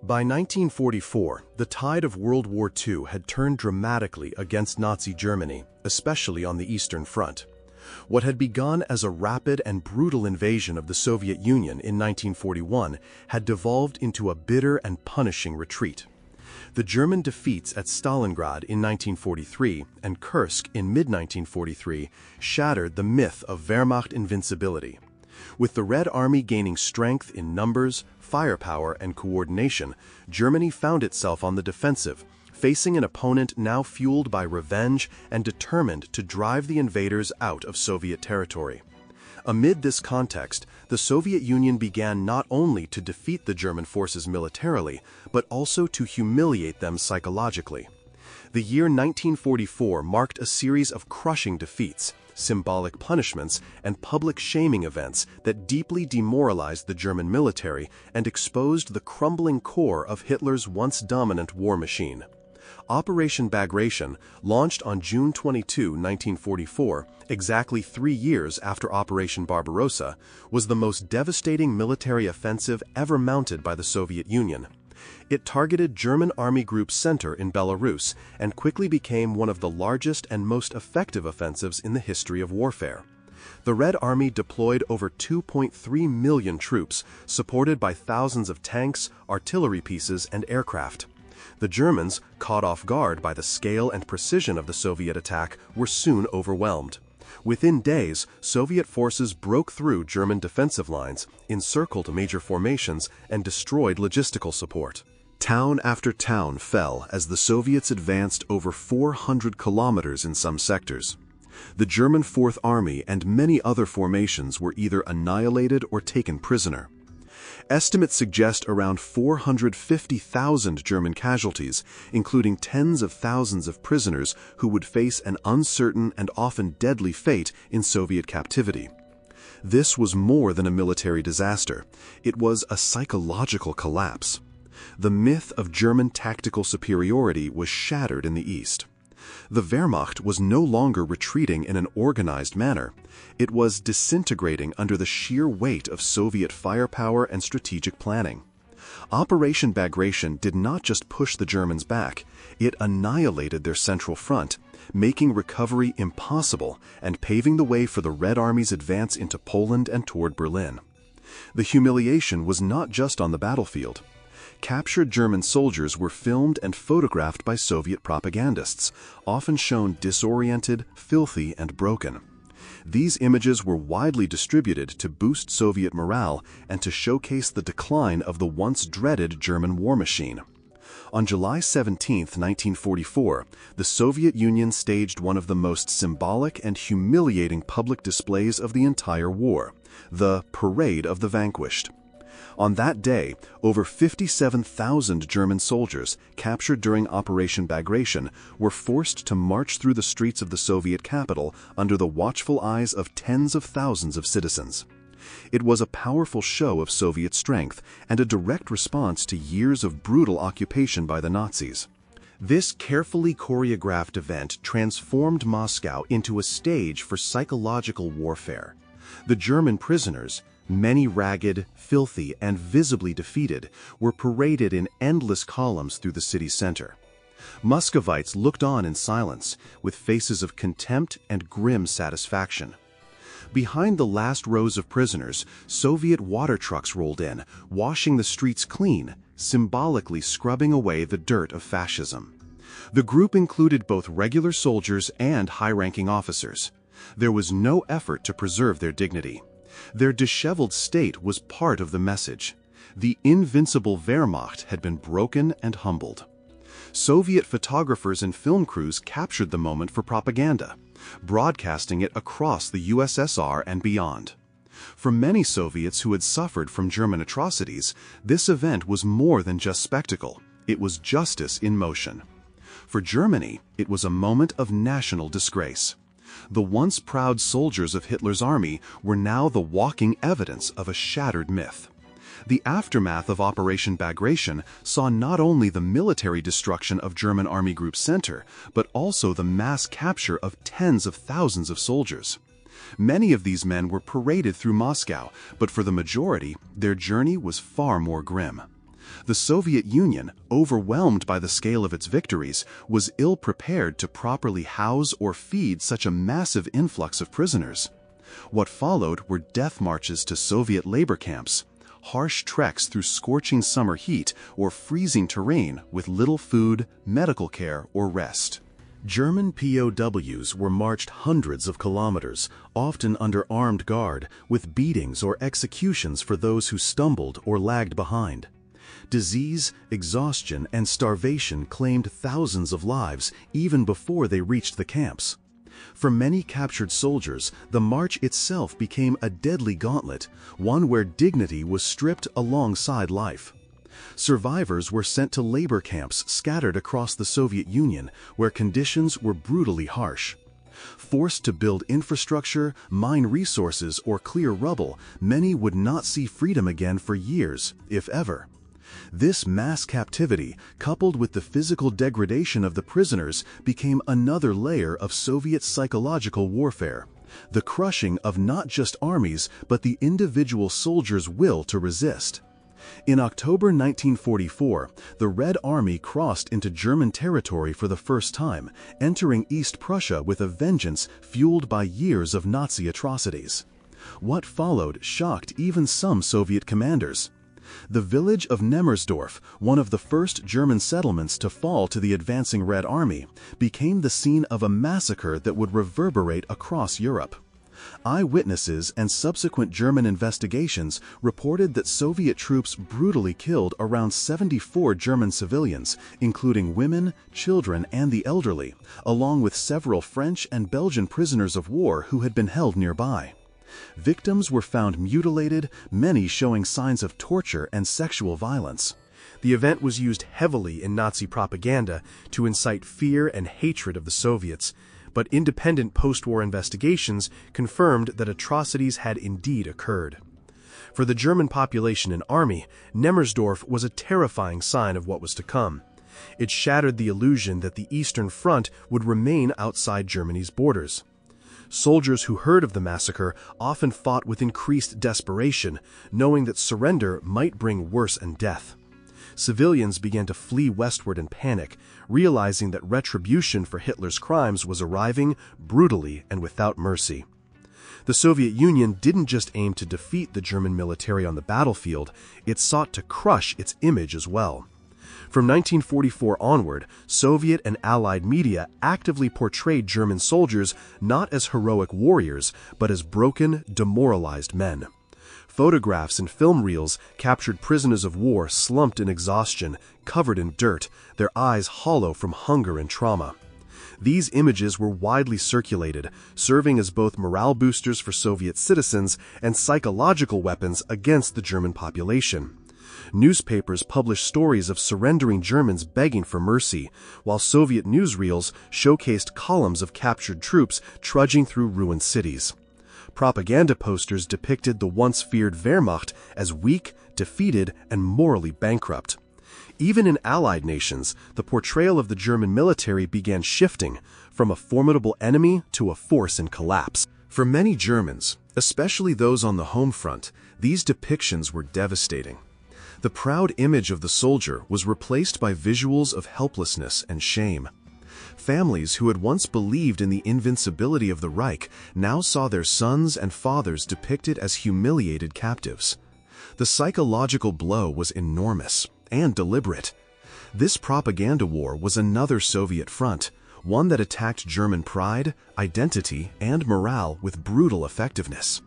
By 1944, the tide of World War II had turned dramatically against Nazi Germany, especially on the Eastern Front. What had begun as a rapid and brutal invasion of the Soviet Union in 1941 had devolved into a bitter and punishing retreat. The German defeats at Stalingrad in 1943 and Kursk in mid-1943 shattered the myth of Wehrmacht invincibility. With the Red Army gaining strength in numbers, firepower, and coordination, Germany found itself on the defensive, facing an opponent now fueled by revenge and determined to drive the invaders out of Soviet territory. Amid this context, the Soviet Union began not only to defeat the German forces militarily, but also to humiliate them psychologically. The year 1944 marked a series of crushing defeats, symbolic punishments, and public shaming events that deeply demoralized the German military and exposed the crumbling core of Hitler's once dominant war machine. Operation Bagration, launched on June 22, 1944, exactly 3 years after Operation Barbarossa, was the most devastating military offensive ever mounted by the Soviet Union. It targeted German Army Group Center in Belarus and quickly became one of the largest and most effective offensives in the history of warfare. The Red Army deployed over 2.3 million troops, supported by thousands of tanks, artillery pieces, and aircraft. The Germans, caught off guard by the scale and precision of the Soviet attack, were soon overwhelmed. Within days, Soviet forces broke through German defensive lines, encircled major formations, and destroyed logistical support. Town after town fell as the Soviets advanced over 400 kilometers in some sectors. The German Fourth Army and many other formations were either annihilated or taken prisoner. Estimates suggest around 450,000 German casualties, including tens of thousands of prisoners who would face an uncertain and often deadly fate in Soviet captivity. This was more than a military disaster. It was a psychological collapse. The myth of German tactical superiority was shattered in the East. The Wehrmacht was no longer retreating in an organized manner. It was disintegrating under the sheer weight of Soviet firepower and strategic planning. Operation Bagration did not just push the Germans back, it annihilated their central front, making recovery impossible and paving the way for the Red Army's advance into Poland and toward Berlin. The humiliation was not just on the battlefield. Captured German soldiers were filmed and photographed by Soviet propagandists, often shown disoriented, filthy, and broken. These images were widely distributed to boost Soviet morale and to showcase the decline of the once dreaded German war machine. On July 17, 1944, the Soviet Union staged one of the most symbolic and humiliating public displays of the entire war, the Parade of the Vanquished. On that day, over 57,000 German soldiers, captured during Operation Bagration, were forced to march through the streets of the Soviet capital under the watchful eyes of tens of thousands of citizens. It was a powerful show of Soviet strength and a direct response to years of brutal occupation by the Nazis. This carefully choreographed event transformed Moscow into a stage for psychological warfare. The German prisoners, many ragged, filthy, and visibly defeated, were paraded in endless columns through the city's center. Muscovites looked on in silence, with faces of contempt and grim satisfaction. Behind the last rows of prisoners, Soviet water trucks rolled in, washing the streets clean, symbolically scrubbing away the dirt of fascism. The group included both regular soldiers and high-ranking officers. There was no effort to preserve their dignity. Their disheveled state was part of the message. The invincible Wehrmacht had been broken and humbled. Soviet photographers and film crews captured the moment for propaganda, broadcasting it across the USSR and beyond. For many Soviets who had suffered from German atrocities, this event was more than just spectacle. It was justice in motion. For Germany, it was a moment of national disgrace. The once proud soldiers of Hitler's army were now the walking evidence of a shattered myth. The aftermath of Operation Bagration saw not only the military destruction of German Army Group Center, but also the mass capture of tens of thousands of soldiers. Many of these men were paraded through Moscow, but for the majority, their journey was far more grim. The Soviet Union, overwhelmed by the scale of its victories, was ill-prepared to properly house or feed such a massive influx of prisoners. What followed were death marches to Soviet labor camps, harsh treks through scorching summer heat or freezing terrain with little food, medical care, or rest. German POWs were marched hundreds of kilometers, often under armed guard, with beatings or executions for those who stumbled or lagged behind. Disease, exhaustion, and starvation claimed thousands of lives even before they reached the camps. For many captured soldiers, the march itself became a deadly gauntlet, one where dignity was stripped alongside life. Survivors were sent to labor camps scattered across the Soviet Union, where conditions were brutally harsh. Forced to build infrastructure, mine resources, or clear rubble, many would not see freedom again for years, if ever. This mass captivity, coupled with the physical degradation of the prisoners, became another layer of Soviet psychological warfare, the crushing of not just armies but the individual soldiers' will to resist. In October 1944, the Red Army crossed into German territory for the first time, entering East Prussia with a vengeance fueled by years of Nazi atrocities. What followed shocked even some Soviet commanders. The village of Nemmersdorf, one of the first German settlements to fall to the advancing Red Army, became the scene of a massacre that would reverberate across Europe. Eyewitnesses and subsequent German investigations reported that Soviet troops brutally killed around 74 German civilians, including women, children, and the elderly, along with several French and Belgian prisoners of war who had been held nearby. Victims were found mutilated, many showing signs of torture and sexual violence. The event was used heavily in Nazi propaganda to incite fear and hatred of the Soviets, but independent post-war investigations confirmed that atrocities had indeed occurred. For the German population and army, Nemmersdorf was a terrifying sign of what was to come. It shattered the illusion that the Eastern Front would remain outside Germany's borders. Soldiers who heard of the massacre often fought with increased desperation, knowing that surrender might bring worse and death. Civilians began to flee westward in panic, realizing that retribution for Hitler's crimes was arriving brutally and without mercy. The Soviet Union didn't just aim to defeat the German military on the battlefield, it sought to crush its image as well. From 1944 onward, Soviet and Allied media actively portrayed German soldiers not as heroic warriors, but as broken, demoralized men. Photographs and film reels captured prisoners of war slumped in exhaustion, covered in dirt, their eyes hollow from hunger and trauma. These images were widely circulated, serving as both morale boosters for Soviet citizens and psychological weapons against the German population. Newspapers published stories of surrendering Germans begging for mercy, while Soviet newsreels showcased columns of captured troops trudging through ruined cities. Propaganda posters depicted the once feared Wehrmacht as weak, defeated, and morally bankrupt. Even in Allied nations, the portrayal of the German military began shifting, from a formidable enemy to a force in collapse. For many Germans, especially those on the home front, these depictions were devastating. The proud image of the soldier was replaced by visuals of helplessness and shame. Families who had once believed in the invincibility of the Reich now saw their sons and fathers depicted as humiliated captives. The psychological blow was enormous and deliberate. This propaganda war was another Soviet front, one that attacked German pride, identity, and morale with brutal effectiveness.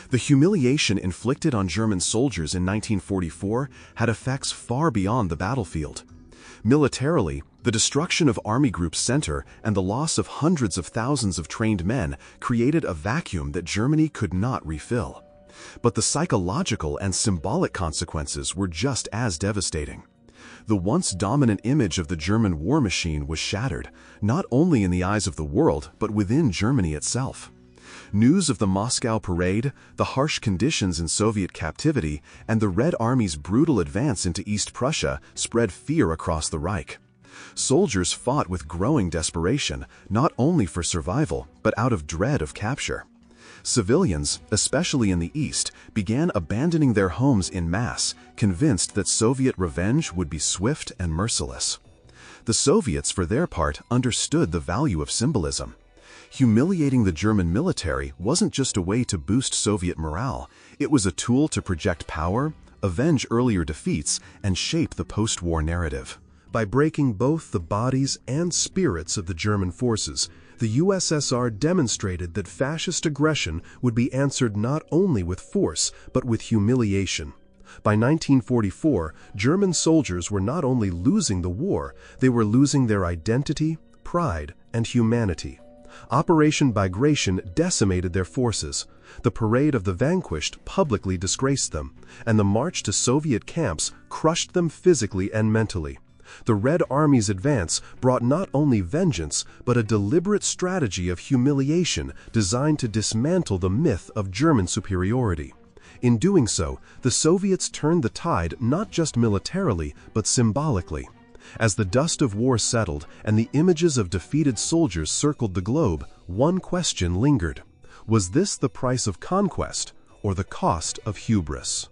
The humiliation inflicted on German soldiers in 1944 had effects far beyond the battlefield. Militarily, the destruction of Army Group Center and the loss of hundreds of thousands of trained men created a vacuum that Germany could not refill. But the psychological and symbolic consequences were just as devastating. The once dominant image of the German war machine was shattered, not only in the eyes of the world, but within Germany itself. News of the Moscow parade, the harsh conditions in Soviet captivity, and the Red Army's brutal advance into East Prussia spread fear across the Reich. Soldiers fought with growing desperation, not only for survival, but out of dread of capture. Civilians, especially in the East, began abandoning their homes en masse, convinced that Soviet revenge would be swift and merciless. The Soviets, for their part, understood the value of symbolism. Humiliating the German military wasn't just a way to boost Soviet morale, it was a tool to project power, avenge earlier defeats, and shape the post-war narrative. By breaking both the bodies and spirits of the German forces, the USSR demonstrated that fascist aggression would be answered not only with force, but with humiliation. By 1944, German soldiers were not only losing the war, they were losing their identity, pride, and humanity. Operation Bagration decimated their forces. The parade of the Vanquished publicly disgraced them, and the march to Soviet camps crushed them physically and mentally. The Red Army's advance brought not only vengeance, but a deliberate strategy of humiliation designed to dismantle the myth of German superiority. In doing so, the Soviets turned the tide not just militarily, but symbolically. As the dust of war settled and the images of defeated soldiers circled the globe, one question lingered. Was this the price of conquest, or the cost of hubris?